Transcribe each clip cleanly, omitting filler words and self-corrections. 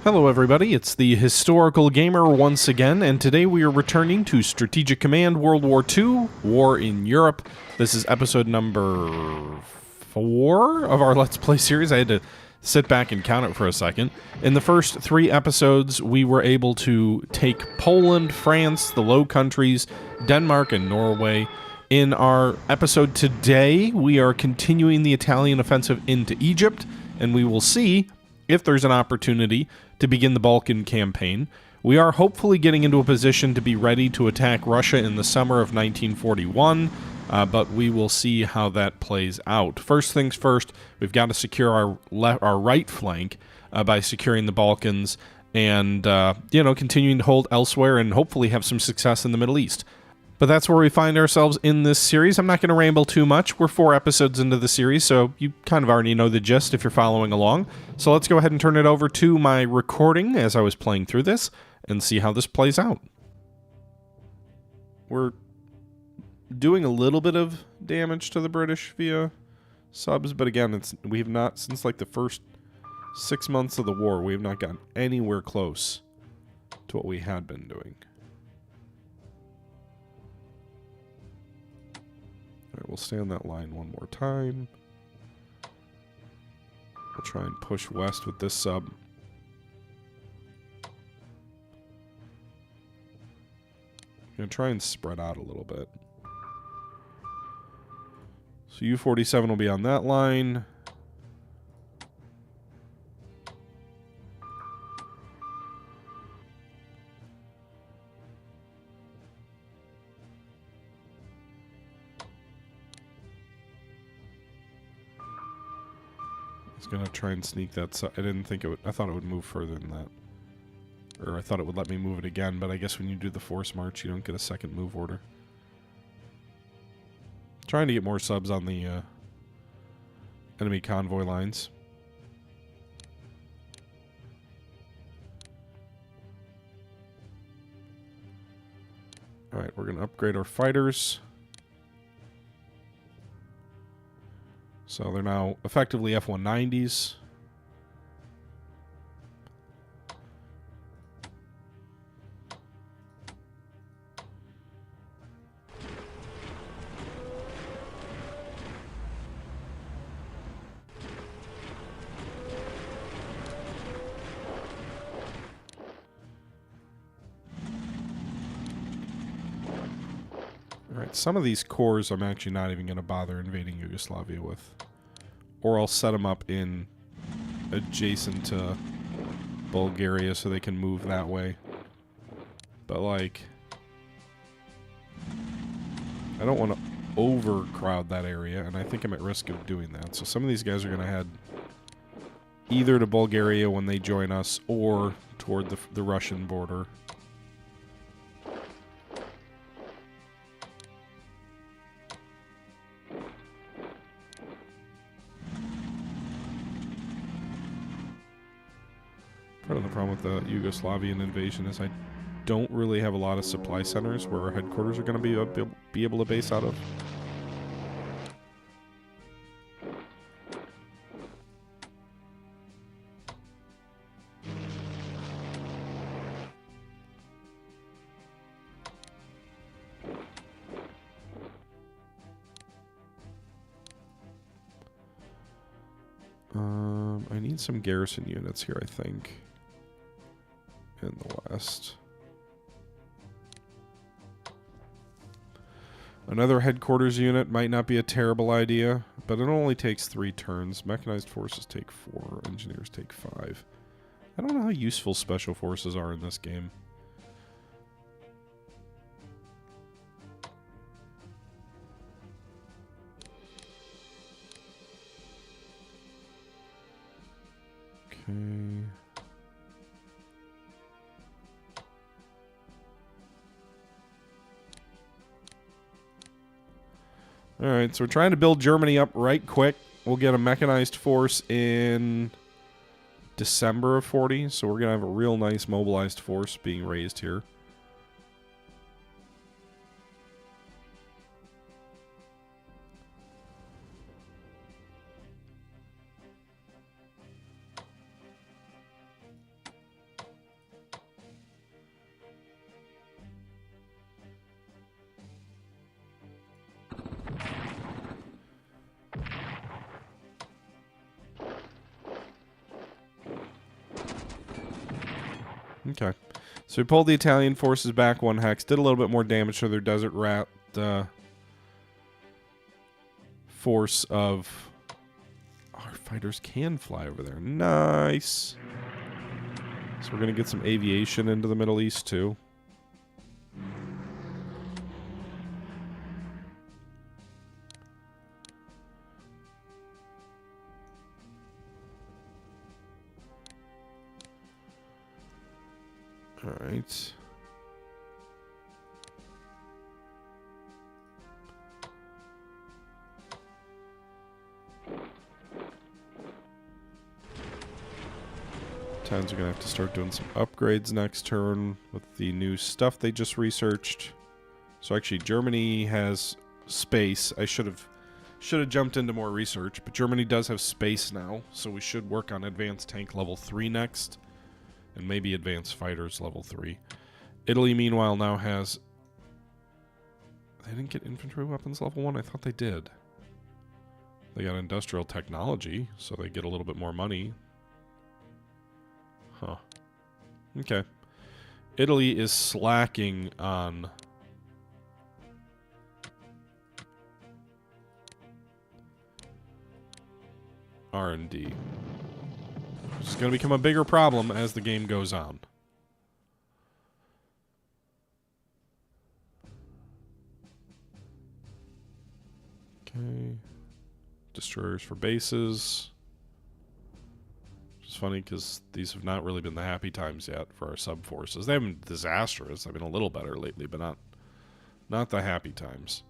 Hello everybody, it's the Historical Gamer once again, and today we are returning to Strategic Command World War II, War in Europe. This is episode number 4 of our Let's Play series. I had to sit back and count it for a second. In the first 3 episodes, we were able to take Poland, France, the Low Countries, Denmark, and Norway. In our episode today, we are continuing the Italian offensive into Egypt, and we will see if there's an opportunity to begin the Balkan campaign. We are hopefully getting into a position to be ready to attack Russia in the summer of 1941, but we will see how that plays out. First things first, we've got to secure our right flank by securing the Balkans and, continuing to hold elsewhere and hopefully have some success in the Middle East. But that's where we find ourselves in this series. I'm not going to ramble too much. We're 4 episodes into the series, so you kind of already know the gist if you're following along. So let's go ahead and turn it over to my recording as I was playing through this and see how this plays out. We're doing a little bit of damage to the British via subs, but again, we have not, since like the first 6 months of the war, we have not gotten anywhere close to what we had been doing. Alright, we'll stay on that line one more time. We'll try and push west with this sub. I'm going to try and spread out a little bit. So U-47 will be on that line. Gonna try and sneak that. I didn't think it would. I thought it would move further than that, or I thought it would let me move it again. But I guess when you do the force march, you don't get a second move order. Trying to get more subs on the enemy convoy lines. All right, we're gonna upgrade our fighters. So they're now effectively F-190s. Alright, some of these cores I'm actually not even going to bother invading Yugoslavia with. Or I'll set them up in adjacent to Bulgaria so they can move that way. But, like, I don't want to overcrowd that area, and I think I'm at risk of doing that. So some of these guys are going to head either to Bulgaria when they join us or toward the Russian border. Part of the problem with the Yugoslavian invasion is I don't really have a lot of supply centers where our headquarters are going to be able to base out of. I need some garrison units here, I think. In the west. Another headquarters unit might not be a terrible idea, but it only takes 3 turns. Mechanized forces take 4, engineers take 5. I don't know how useful special forces are in this game. Okay. Alright, so we're trying to build Germany up right quick. We'll get a mechanized force in December of 40, so we're going to have a real nice mobilized force being raised here. Okay. So we pulled the Italian forces back 1 hex, did a little bit more damage to their desert rat force of... Our fighters can fly over there. Nice. So we're going to get some aviation into the Middle East, too. All right. Towns are going to have to start doing some upgrades next turn with the new stuff they just researched. So actually, Germany has space. I should have jumped into more research, but Germany does have space now, so we should work on advanced tank level 3 next, and maybe advanced fighters level 3. Italy, meanwhile, now has... They didn't get infantry weapons level 1? I thought they did. They got industrial technology, so they get a little bit more money. Huh. Okay. Italy is slacking on... R&D. Which is going to become a bigger problem as the game goes on. Okay. Destroyers for bases. Which is funny because these have not really been the happy times yet for our sub-forces. They haven't been disastrous. They've been a little better lately, but not the happy times.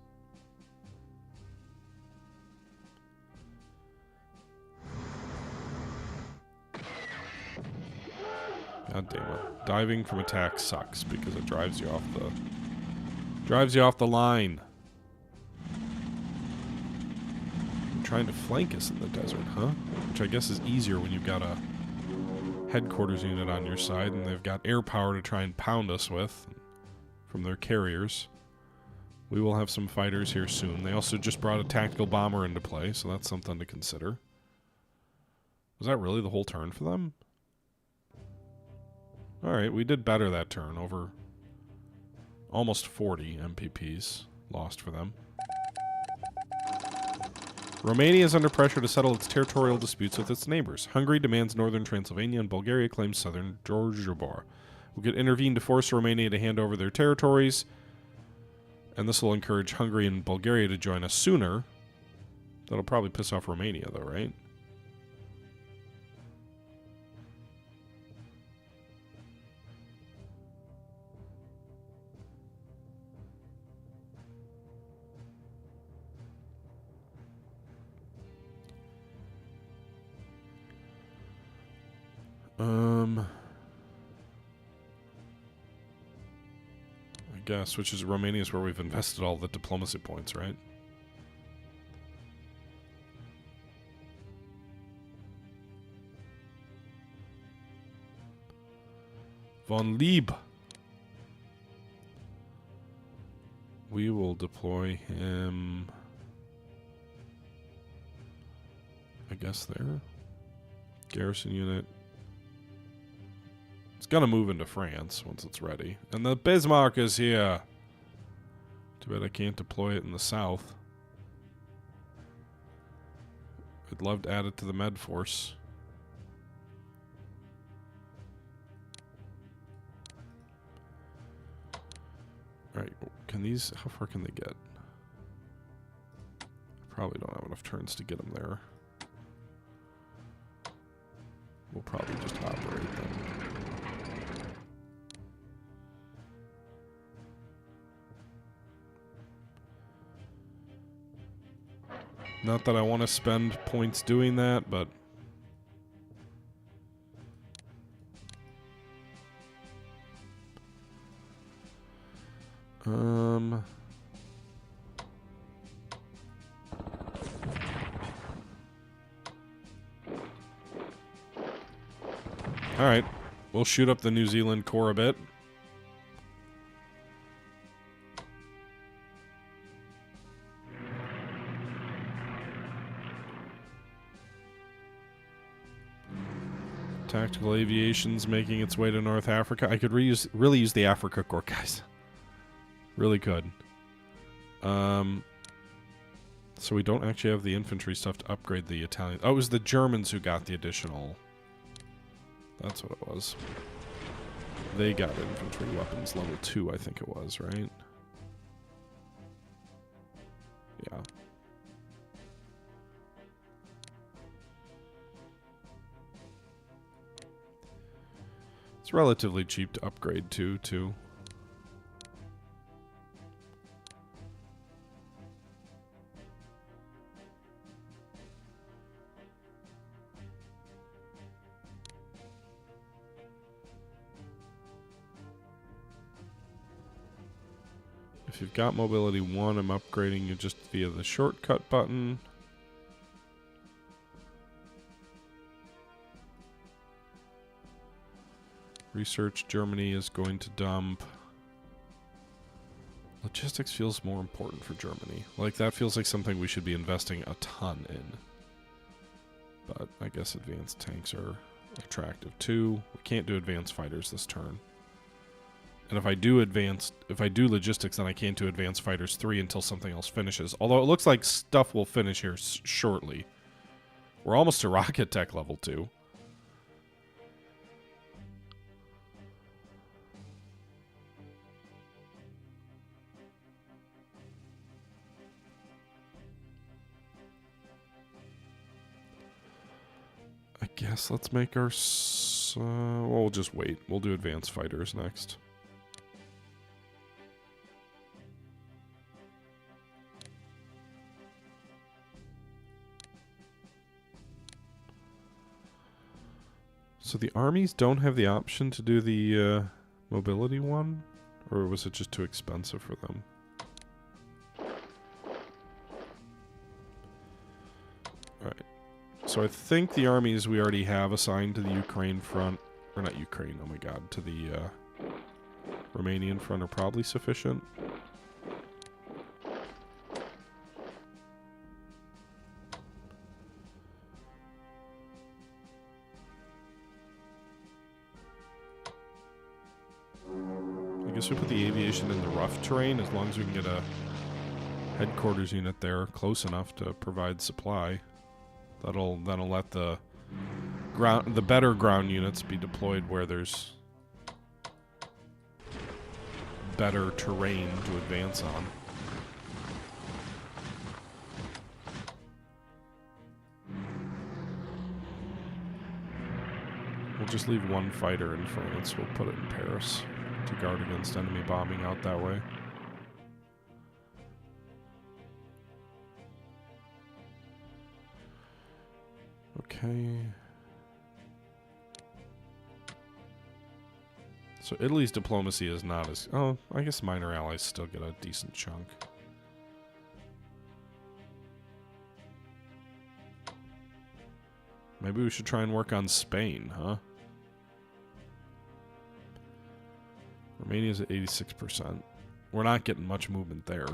God damn it. Diving from attack sucks because it drives you off the line. You're trying to flank us in the desert, huh? Which I guess is easier when you've got a headquarters unit on your side and they've got air power to try and pound us with from their carriers. We will have some fighters here soon. They also just brought a tactical bomber into play, so that's something to consider. Was that really the whole turn for them? Alright, we did better that turn. Over almost 40 MPPs lost for them. Romania is under pressure to settle its territorial disputes with its neighbors. Hungary demands northern Transylvania and Bulgaria claims southern Georgiabor. We could intervene to force Romania to hand over their territories, and this will encourage Hungary and Bulgaria to join us sooner. That'll probably piss off Romania, though, right? I guess, which is Romania is where we've invested all the diplomacy points, right? Von Lieb. We will deploy him, I guess, there. Garrison unit. It's gonna move into France once it's ready. And the Bismarck is here. Too bad I can't deploy it in the south. I'd love to add it to the Med Force. Alright, can these... How far can they get? I probably don't have enough turns to get them there. We'll probably just operate them. Not that I want to spend points doing that, but... Alright. We'll shoot up the New Zealand Corps a bit. Tactical aviation's making its way to North Africa. I could really use the Africa Corps, guys. Really could. So we don't actually have the infantry stuff to upgrade the Italian. Oh, it was the Germans who got the additional. That's what it was. They got infantry weapons level 2, I think it was, right? Yeah. It's relatively cheap to upgrade to, too. If you've got mobility 1, I'm upgrading you just via the shortcut button. Research Germany is going to dump. Logistics feels more important for Germany. Like, that feels like something we should be investing a ton in. But I guess advanced tanks are attractive too. We can't do advanced fighters this turn. And if I do logistics, then I can't do advanced fighters 3 until something else finishes. Although it looks like stuff will finish here shortly. We're almost to rocket tech level 2. I guess let's make our... well, we'll just wait. We'll do advanced fighters next. So the armies don't have the option to do the mobility one? Or was it just too expensive for them? Alright. So I think the armies we already have assigned to the Ukraine front, or not Ukraine, oh my god, to the Romanian front are probably sufficient. I guess we put the aviation in the rough terrain as long as we can get a headquarters unit there close enough to provide supply. That'll let the better ground units be deployed where there's better terrain to advance on. We'll just leave one fighter in France. We'll put it in Paris to guard against enemy bombing out that way. Okay. So Italy's diplomacy is not as... Oh, I guess minor allies still get a decent chunk. Maybe we should try and work on Spain, huh? Romania's at 86%. We're not getting much movement there.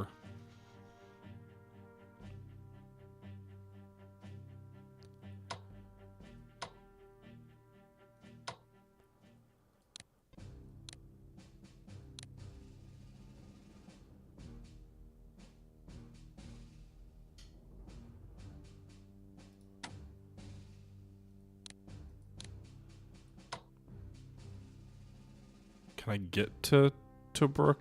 Can I get to Tobruk?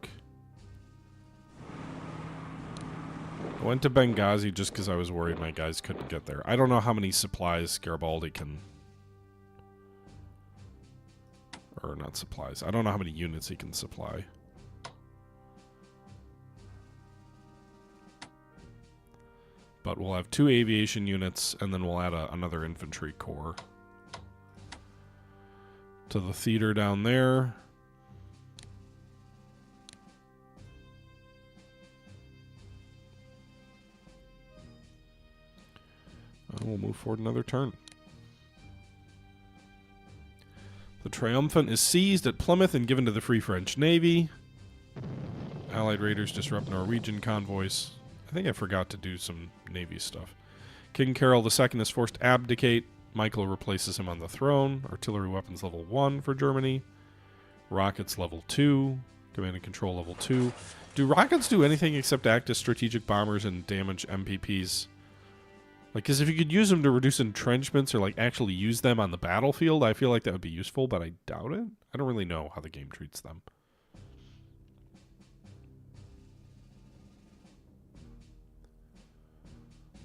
I went to Benghazi just because I was worried my guys couldn't get there. I don't know how many supplies Garibaldi can... Or not supplies. I don't know how many units he can supply. But we'll have 2 aviation units, and then we'll add another infantry corps to the theater down there. We'll move forward another turn. The Triumphant is seized at Plymouth and given to the Free French Navy. Allied raiders disrupt Norwegian convoys. I think I forgot to do some Navy stuff. King Carol II is forced to abdicate. Michael replaces him on the throne. Artillery weapons level 1 for Germany. Rockets level 2. Command and control level 2. Do rockets do anything except act as strategic bombers and damage MPPs? Like, because if you could use them to reduce entrenchments or, like, actually use them on the battlefield, I feel like that would be useful, but I doubt it. I don't really know how the game treats them.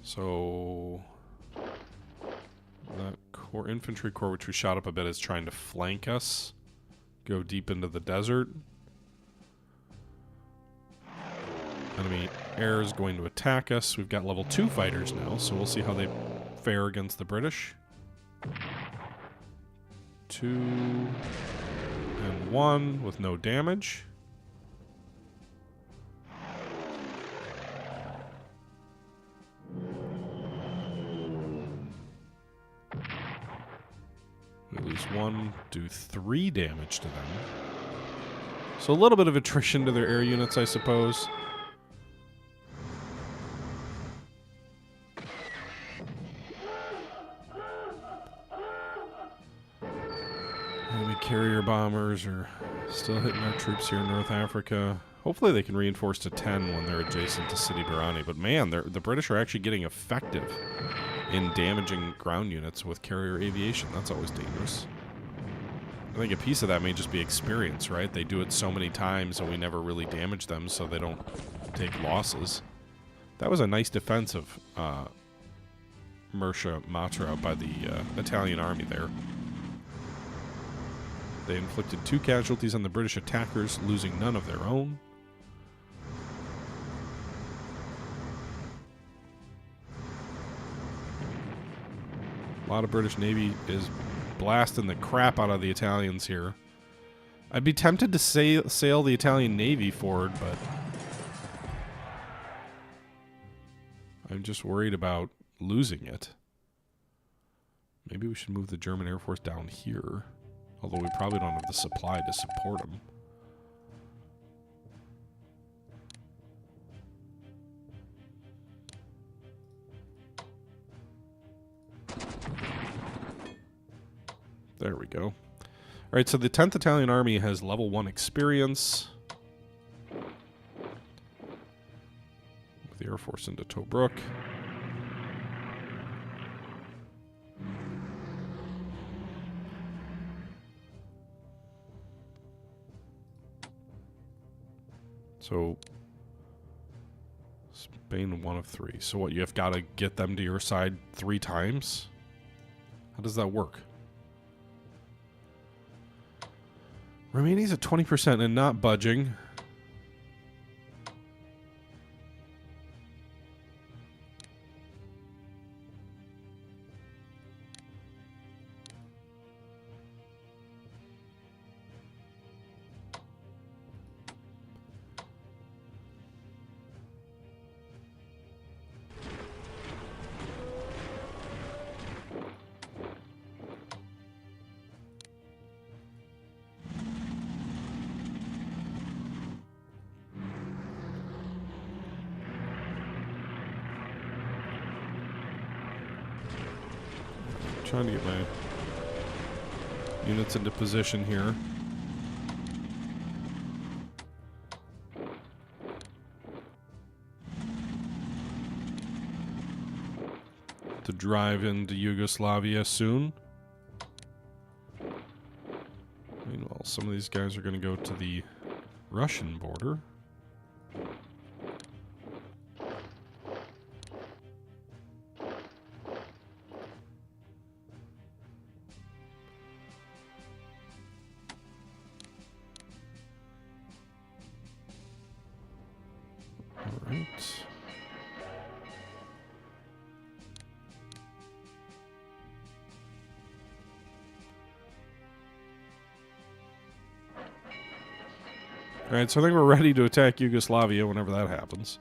So that core infantry corps, which we shot up a bit, is trying to flank us, go deep into the desert. Enemy air is going to attack us. We've got level 2 fighters now, so we'll see how they fare against the British. 2 and 1 with no damage. We lose 1, do 3 damage to them. So a little bit of attrition to their air units, I suppose. Enemy carrier bombers are still hitting our troops here in North Africa. Hopefully they can reinforce to 10 when they're adjacent to Sidi Barani. But man, the British are actually getting effective in damaging ground units with carrier aviation. That's always dangerous. I think a piece of that may just be experience, right? They do it so many times and we never really damage them, so they don't take losses. That was a nice defense of Mercia Matra by the Italian army there. They inflicted 2 casualties on the British attackers, losing none of their own. A lot of British Navy is blasting the crap out of the Italians here. I'd be tempted to sail the Italian Navy forward, but I'm just worried about losing it. Maybe we should move the German Air Force down here. Although we probably don't have the supply to support them. There we go. Alright, so the 10th Italian Army has level 1 experience. With the Air Force into Tobruk. So, Spain 1 of 3. So what, you have got to get them to your side 3 times? How does that work? Romania's at 20% and not budging. Trying to get my units into position here. To drive into Yugoslavia soon. Meanwhile, some of these guys are going to go to the Russian border. Alright, so I think we're ready to attack Yugoslavia whenever that happens.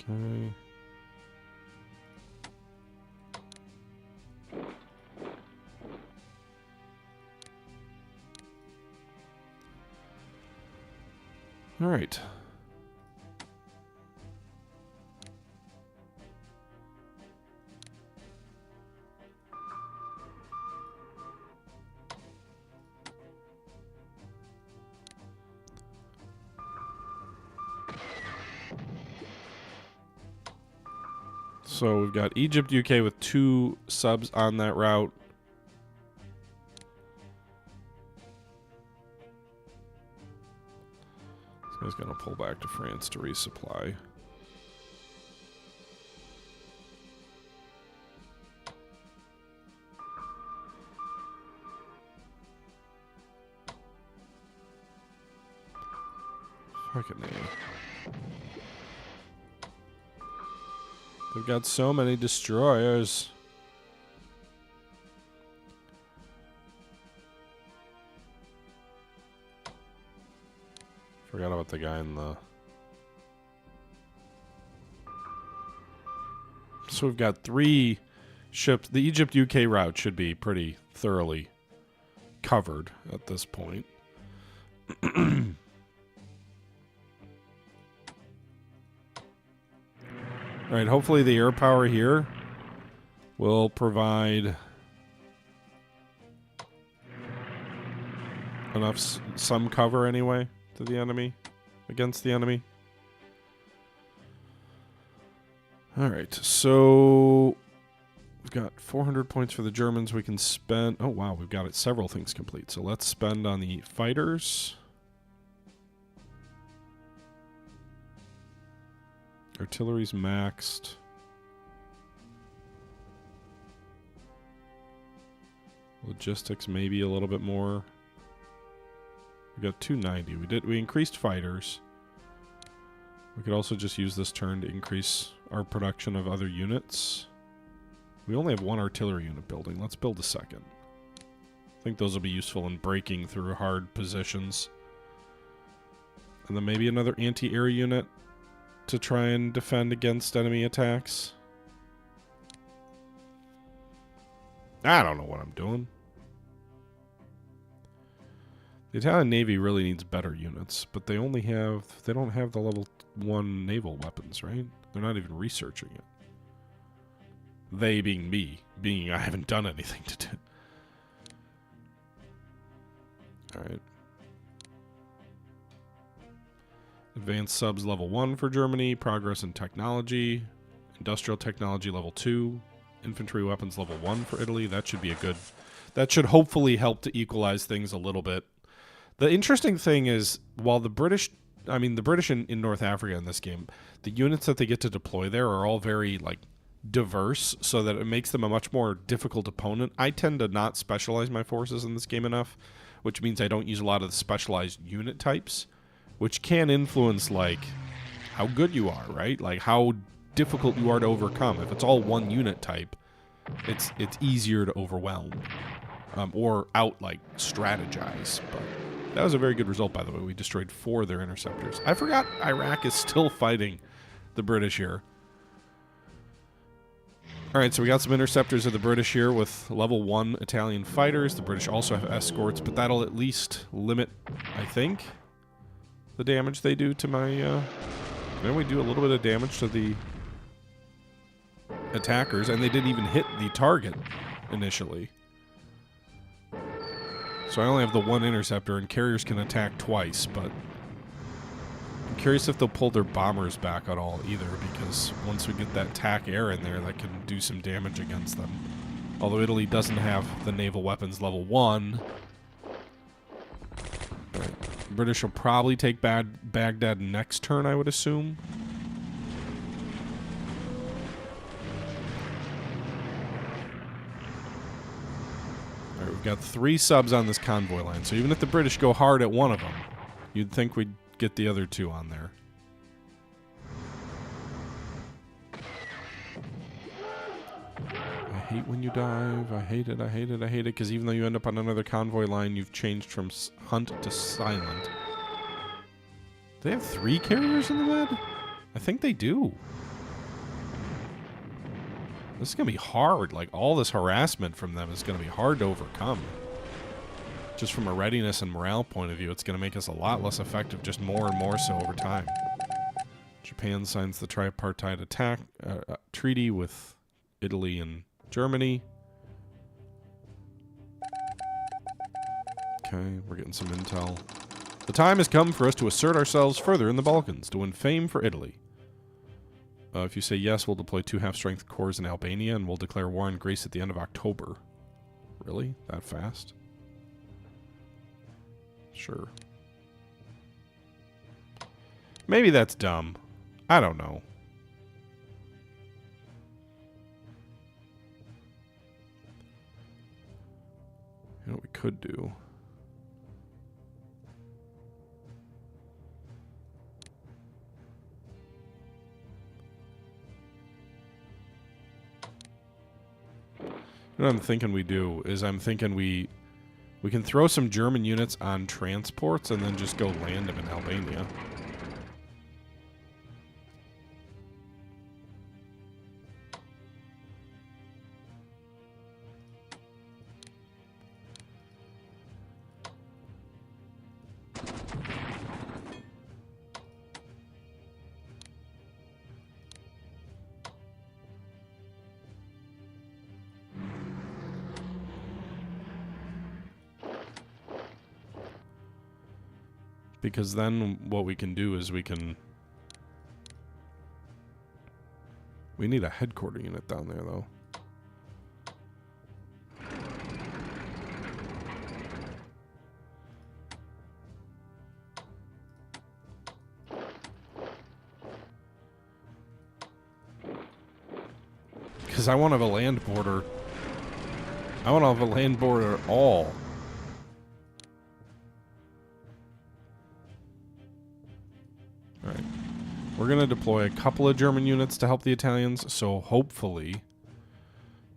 Okay. All right. So we've got Egypt, UK with 2 subs on that route. This guy's going to pull back to France to resupply. Fucking A. They've got so many destroyers. Forgot about the guy in the... So we've got 3 ships. The Egypt-UK route should be pretty thoroughly covered at this point. All right, hopefully the air power here will provide enough, some cover anyway to the enemy, against the enemy. All right, so we've got 400 points for the Germans. We can spend, oh wow, we've got several things complete. So let's spend on the fighters. Artillery's maxed. Logistics maybe a little bit more. We got 290. We increased fighters. We could also just use this turn to increase our production of other units. We only have 1 artillery unit building. Let's build a second. I think those will be useful in breaking through hard positions. And then maybe another anti-air unit to try and defend against enemy attacks. I don't know what I'm doing. The Italian Navy really needs better units, but they don't have the level 1 naval weapons, right? They're not even researching it. They being me, being I haven't done anything to do. Alright. Advanced subs level 1 for Germany. Progress in technology. Industrial technology level 2. Infantry weapons level 1 for Italy. That should be a good... That should hopefully help to equalize things a little bit. The interesting thing is, while the British... I mean, the British in North Africa in this game, the units that they get to deploy there are all very, like, diverse, so that it makes them a much more difficult opponent. I tend to not specialize my forces in this game enough, which means I don't use a lot of the specialized unit types, which can influence, like, how good you are, right? Like, how difficult you are to overcome. If it's all 1 unit type, it's easier to overwhelm. Or like, strategize. But that was a very good result, by the way. We destroyed 4 of their interceptors. I forgot Iraq is still fighting the British here. Alright, so we got some interceptors of the British here with level 1 Italian fighters. The British also have escorts, but that'll at least limit, I think, the damage they do to my... Then we do a little bit of damage to the attackers, and they didn't even hit the target initially. So I only have the 1 interceptor, and carriers can attack twice, but I'm curious if they'll pull their bombers back at all either, because once we get that TAC air in there, that can do some damage against them. Although Italy doesn't have the naval weapons level 1. Right. The British will probably take Baghdad next turn, I would assume. Alright, we've got 3 subs on this convoy line, so even if the British go hard at one of them, you'd think we'd get the other 2 on there. I hate when you dive. I hate it, I hate it, I hate it, because even though you end up on another convoy line, you've changed from hunt to silent. Do they have 3 carriers in the med? I think they do. This is going to be hard. Like, all this harassment from them is going to be hard to overcome. just from a readiness and morale point of view, it's going to make us a lot less effective, just more and more so over time. Japan signs the tripartite attack treaty with Italy and Germany. Okay, we're getting some intel. The time has come for us to assert ourselves further in the Balkans, to win fame for Italy. If you say yes, we'll deploy 2 half-strength corps in Albania, and we'll declare war on Greece at the end of October. Really? That fast? Sure. Maybe that's dumb. I don't know. You know what we could do? What I'm thinking we do is I'm thinking we can throw some German units on transports and then just go land them in Albania. Because then what we can do is we need a headquarter unit down there, though. Because I want to have a land border. I want to have a land border at all. We're going to deploy a couple of German units to help the Italians, so hopefully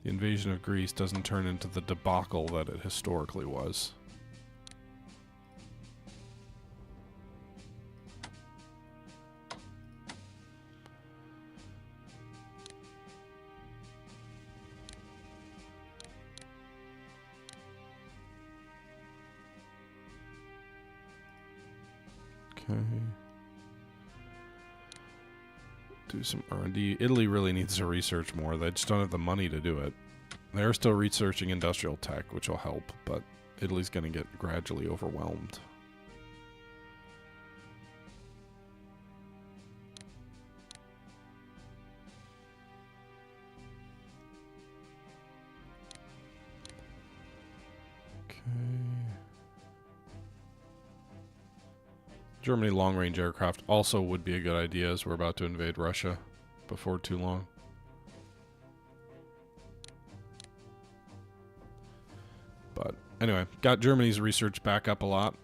the invasion of Greece doesn't turn into the debacle that it historically was. Okay. Do some R&D. Italy really needs to research more. They just don't have the money to do it. They're still researching industrial tech, which will help, but Italy's going to get gradually overwhelmed. Okay. Germany long-range aircraft also would be a good idea as we're about to invade Russia before too long. But anyway, got Germany's research back up a lot.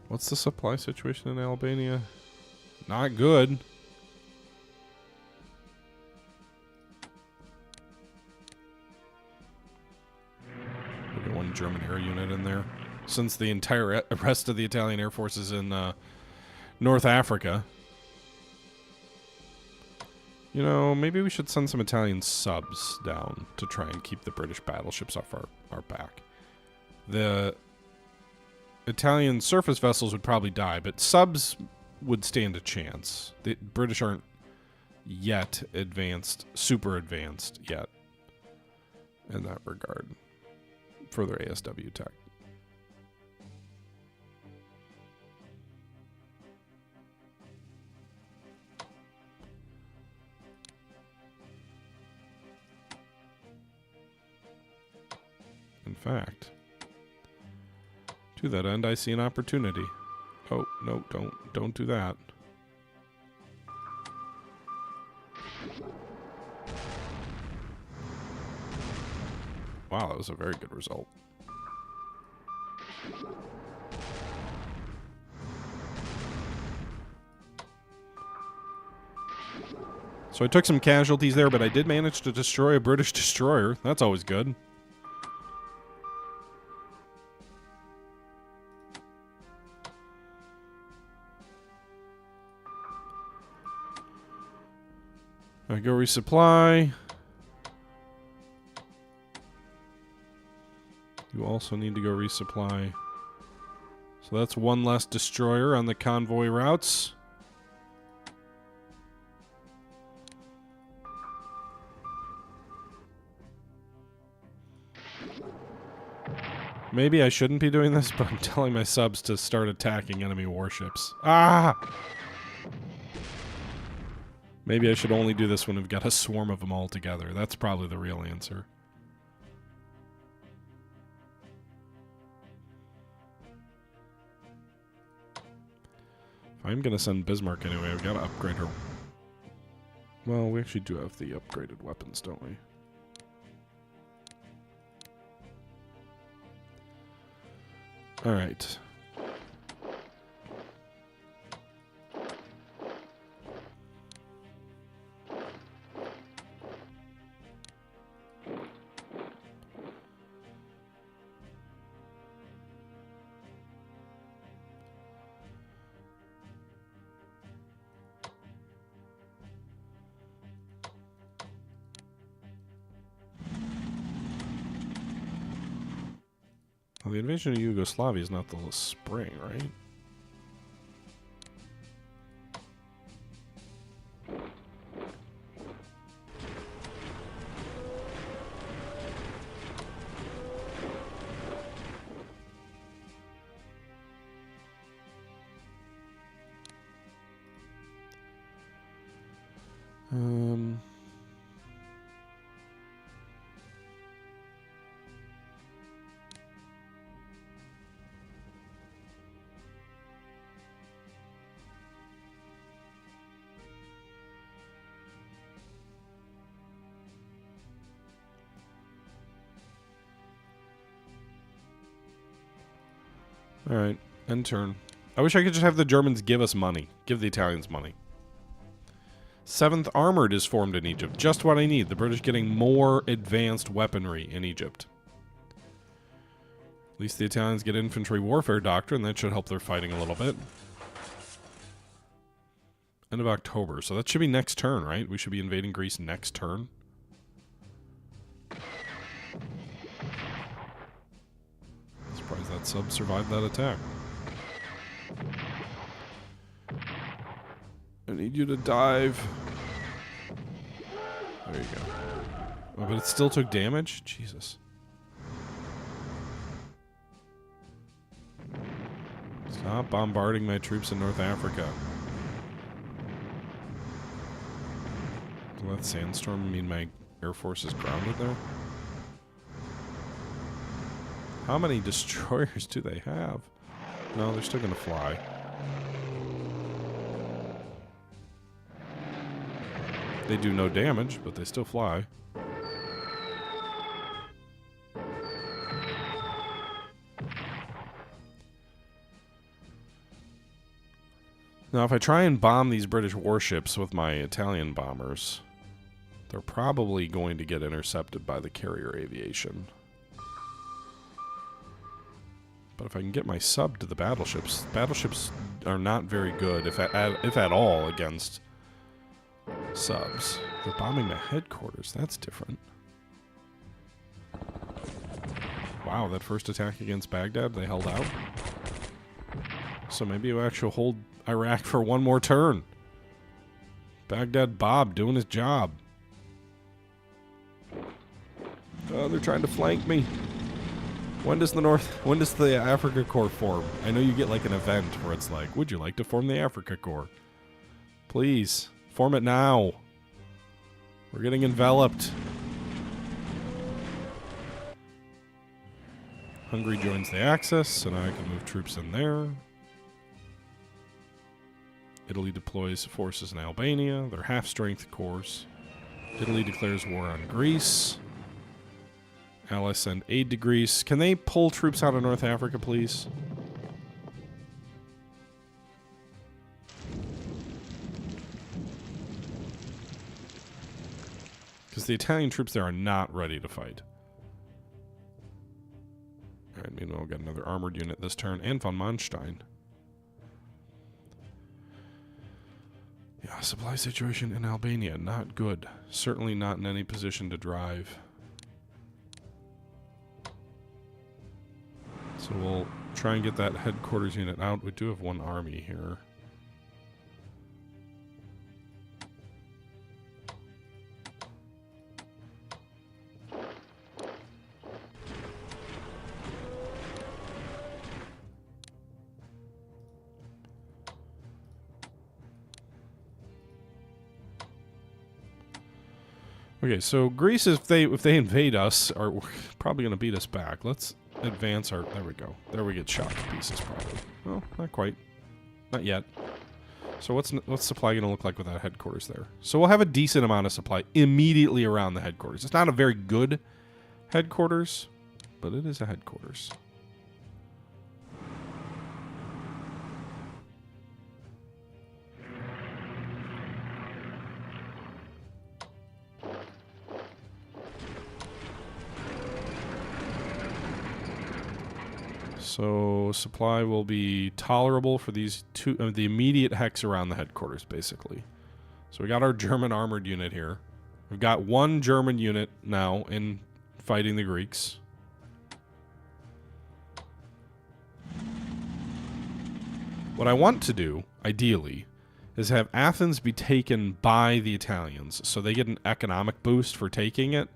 What's the supply situation in Albania? Not good. We got one German air unit in there. Since the entire rest of the Italian Air Force is in North Africa. You know, maybe we should send some Italian subs down to try and keep the British battleships off our back. The Italian surface vessels would probably die, but subs would stand a chance. The British aren't yet advanced, super advanced yet in that regard for their ASW tech. In fact, to that end, I see an opportunity. Oh, no, don't do that. Wow, that was a very good result. So I took some casualties there, but I did manage to destroy a British destroyer. That's always good. Alright, go resupply. You also need to go resupply. So that's one less destroyer on the convoy routes. Maybe I shouldn't be doing this, but I'm telling my subs to start attacking enemy warships. Ah! Maybe I should only do this when we've got a swarm of them all together. That's probably the real answer. If I'm going to send Bismarck anyway, I've got to upgrade her. Well, we actually do have the upgraded weapons, don't we? Alright. Well, the invasion of Yugoslavia is not the spring, right? Alright, end turn. I wish I could just have the Germans give us money. Give the Italians money. 7th Armored is formed in Egypt. Just what I need. The British getting more advanced weaponry in Egypt. At least the Italians get infantry warfare doctrine. That should help their fighting a little bit. End of October. So that should be next turn, right? We should be invading Greece next turn. Surprised that sub survived that attack. I need you to dive. There you go. Oh, but it still took damage? Jesus. Stop bombarding my troops in North Africa. Will that sandstorm mean my Air Force is grounded there? How many destroyers do they have? No, they're still going to fly. They do no damage, but they still fly. Now, if I try and bomb these British warships with my Italian bombers, they're probably going to get intercepted by the carrier aviation. But if I can get my sub to the battleships are not very good, if at all, against subs. They're bombing the headquarters. That's different. Wow, that first attack against Baghdad, they held out. So maybe we'll actually hold Iraq for one more turn. Baghdad Bob doing his job. Oh, they're trying to flank me. When does the Africa Corps form? I know you get like an event where it's like, would you like to form the Africa Corps? Please, form it now. We're getting enveloped. Hungary joins the Axis, so now I can move troops in there. Italy deploys forces in Albania. They're half-strength corps. Italy declares war on Greece. Allies send aid to Greece. Can they pull troops out of North Africa, please? Because the Italian troops there are not ready to fight. Alright, meanwhile, we'll get another armored unit this turn, and von Manstein. Yeah, supply situation in Albania, not good. Certainly not in any position to drive. So we'll try and get that headquarters unit out. We do have one army here. Okay, so Greece, if they invade us, are probably going to beat us back. Let's advance our... There we go. There we get shot to pieces, probably. Well, not quite. Not yet. So what's supply going to look like without headquarters there? So we'll have a decent amount of supply immediately around the headquarters. It's not a very good headquarters, but it is a headquarters. So supply will be tolerable for these two, the immediate hex around the headquarters, basically. So we got our German armored unit here. We've got one German unit now in fighting the Greeks. What I want to do, ideally, is have Athens be taken by the Italians, so they get an economic boost for taking it.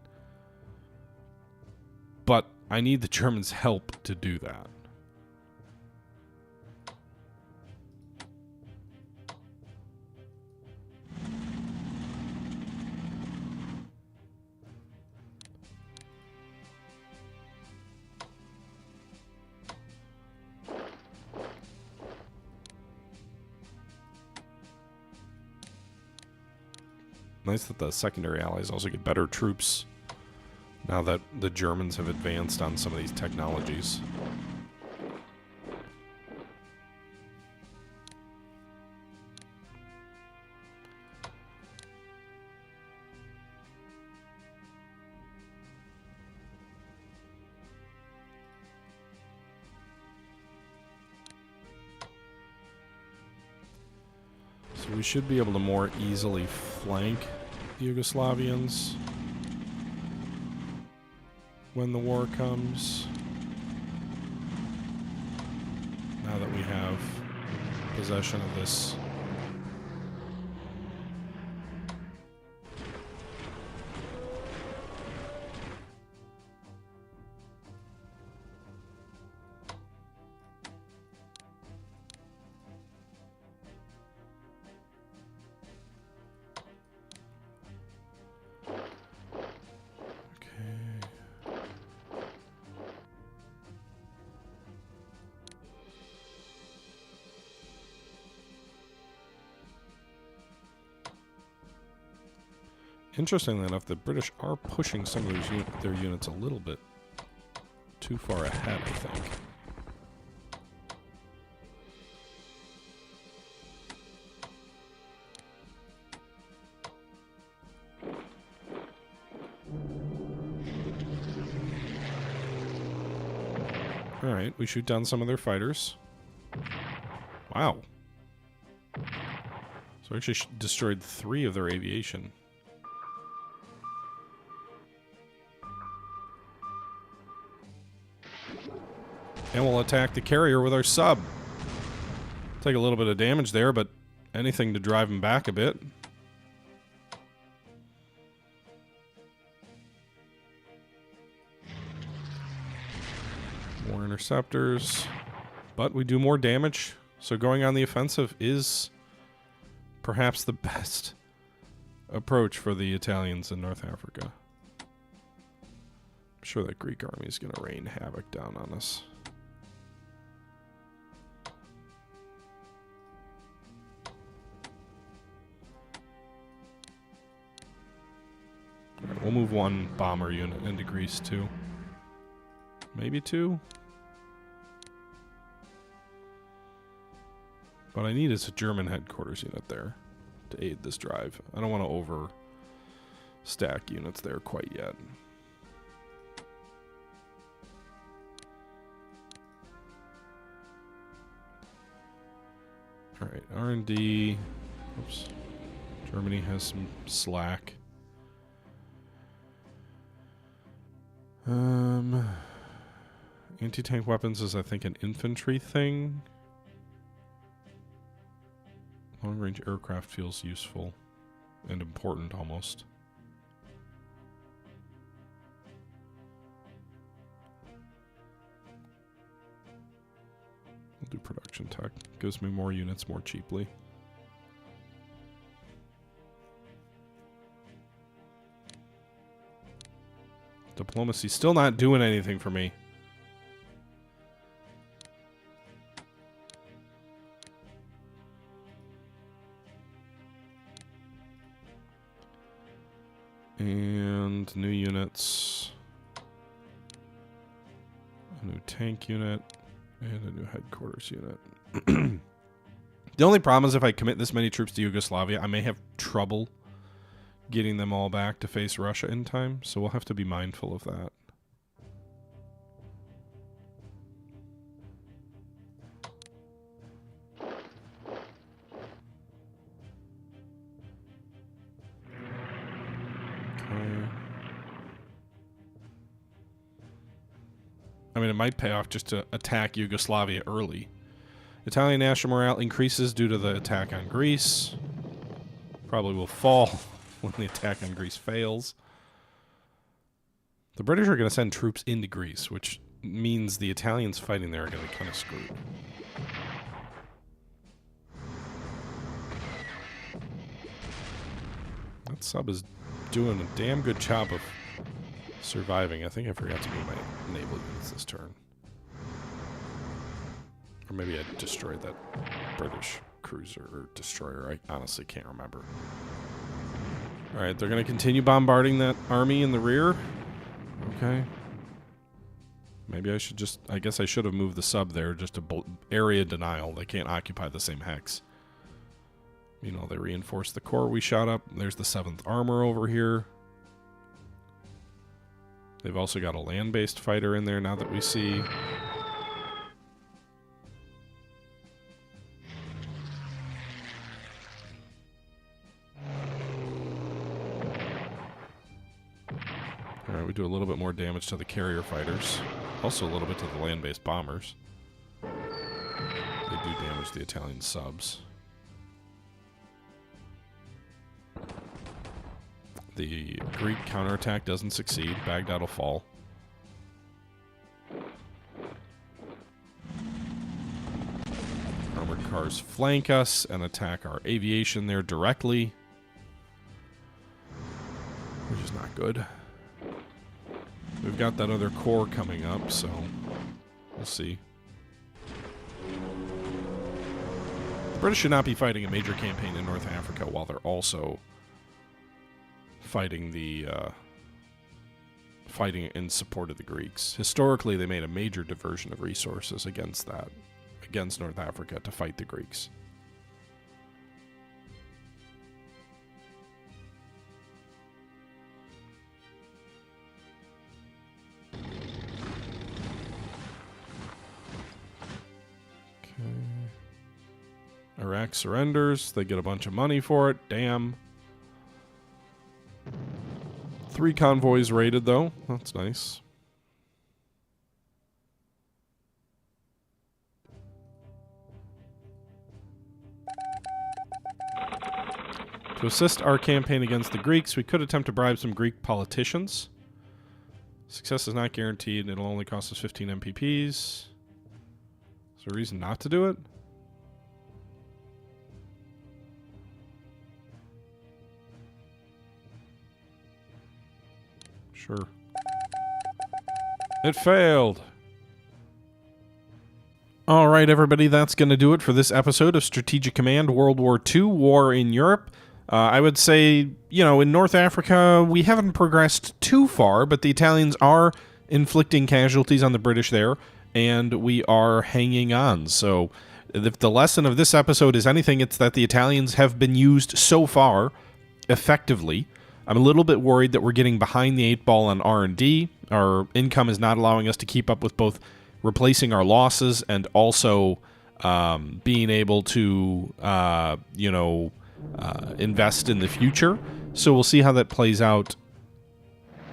But I need the Germans' help to do that. Nice that the secondary allies also get better troops now that the Germans have advanced on some of these technologies. So we should be able to more easily flank the Yugoslavians when the war comes. Now that we have possession of this. Interestingly enough, the British are pushing some of their units a little bit too far ahead, I think. Alright, we shoot down some of their fighters. Wow. So we actually destroyed 3 of their aviation. And we'll attack the carrier with our sub. Take a little bit of damage there, but anything to drive them back a bit. More interceptors. But we do more damage, so going on the offensive is perhaps the best approach for the Italians in North Africa. I'm sure that Greek army is going to rain havoc down on us. Alright, we'll move 1 bomber unit into Greece too. Maybe 2. What I need is a German headquarters unit there to aid this drive. I don't want to overstack units there quite yet. Alright, R&D. Oops. Germany has some slack. Anti-tank weapons is, I think, an infantry thing. Long-range aircraft feels useful and important, almost. We'll do production tech. Gives me more units more cheaply. Diplomacy still not doing anything for me. And new units. A new tank unit. And a new headquarters unit. The only problem is if I commit this many troops to Yugoslavia, I may have trouble getting them all back to face Russia in time. So we'll have to be mindful of that. I mean, it might pay off just to attack Yugoslavia early. Italian national morale increases due to the attack on Greece. Probably will fall when the attack on Greece fails. The British are going to send troops into Greece, which means the Italians fighting there are going to be kind of screwed. That sub is doing a damn good job of surviving. I think I forgot to move my naval units this turn. Or maybe I destroyed that British cruiser or destroyer. I honestly can't remember. Alright, they're going to continue bombarding that army in the rear. Okay. Maybe I should just... I guess I should have moved the sub there just to area denial. They can't occupy the same hex. You know, they reinforced the core we shot up. There's the 7th Armor over here. They've also got a land-based fighter in there now that we see. Alright, we do a little bit more damage to the carrier fighters. Also a little bit to the land-based bombers. They do damage the Italian subs. The Greek counterattack doesn't succeed. Baghdad will fall. Armored cars flank us and attack our aviation there directly, which is not good. We've got that other corps coming up, so we'll see. The British should not be fighting a major campaign in North Africa while they're also fighting fighting in support of the Greeks. Historically, they made a major diversion of resources against North Africa to fight the Greeks. Okay. Iraq surrenders. They get a bunch of money for it. Damn. 3 convoys raided, though. That's nice. To assist our campaign against the Greeks, we could attempt to bribe some Greek politicians. Success is not guaranteed. It'll only cost us 15 MPPs. Is there a reason not to do it? Sure. It failed. All right, everybody, that's going to do it for this episode of Strategic Command World War II, War in Europe. I would say, you know, in North Africa, we haven't progressed too far, but the Italians are inflicting casualties on the British there, and we are hanging on. So if the lesson of this episode is anything, it's that the Italians have been used so far effectively. I'm a little bit worried that we're getting behind the 8 ball on R&D. Our income is not allowing us to keep up with both replacing our losses and also being able to, you know, invest in the future. So we'll see how that plays out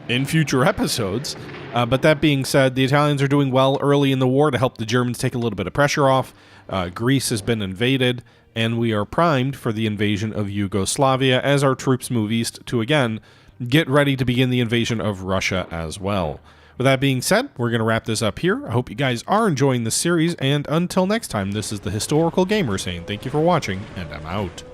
in future episodes. But that being said, the Italians are doing well early in the war to help the Germans take a little bit of pressure off. Greece has been invaded, and we are primed for the invasion of Yugoslavia as our troops move east to, again, get ready to begin the invasion of Russia as well. With that being said, we're going to wrap this up here. I hope you guys are enjoying this series, and until next time, this is the Historical Gamer saying thank you for watching, and I'm out.